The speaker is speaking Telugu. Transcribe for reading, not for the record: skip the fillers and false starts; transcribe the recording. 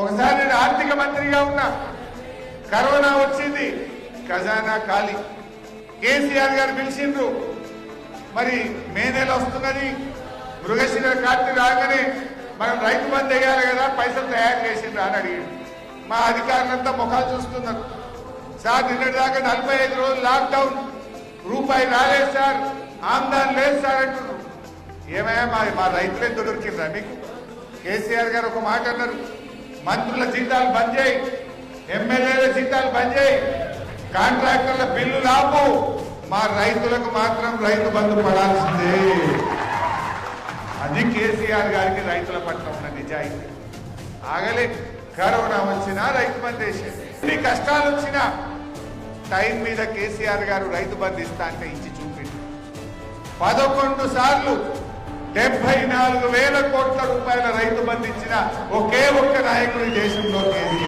ఒకసారి నేను ఆర్థిక మంత్రిగా ఉన్నా, కరోనా వచ్చింది, ఖజానా ఖాళీ. కేసీఆర్ గారు పిలిచిండ్రు, మరి మే నెల వస్తున్నది, మృగశిర కార్తీ రాగానే మనం రైతు బంద్ వేయాలి కదా, పైసలు తయారు చేసిండ్రు అని అడిగిండు. మా అధికారులంతా ముఖాలు చూస్తున్నారు. సార్ నిన్నటిదాకా 45 రోజులు లాక్డౌన్, రూపాయి రాలేదు సార్, ఆమ్దాన్ లేదు సార్ అంటున్నారు. ఏమయ్యా మా రైతులే దొరికిందా మీకు? కేసీఆర్ గారు ఒక మాట అన్నారు, మంత్రుల జీతాలు బంద్ చేయి, ఎమ్మెల్యేల జీతాలు బంద్ చేయి, కాంట్రాక్టర్ల బిల్లు ఆపు, మా రైతులకు మాత్రం రైతు బంధు పడాల్సిందే. అది కేసీఆర్ గారికి రైతుల పట్ల ఉన్న నిజాయితీ. ఆగలే, కరోనా వచ్చినా రైతు బంద్ వేసేది, ఎన్ని కష్టాలు వచ్చినా టైం మీద కేసీఆర్ గారు రైతు బంద్ ఇస్తా అంటే ఇచ్చి చూపింది. 11 సార్లు 74,000 కోట్ల రూపాయల రైతు బంద్ ఇచ్చిన ఒకే ఒక్క నాయకుడి దేశంలో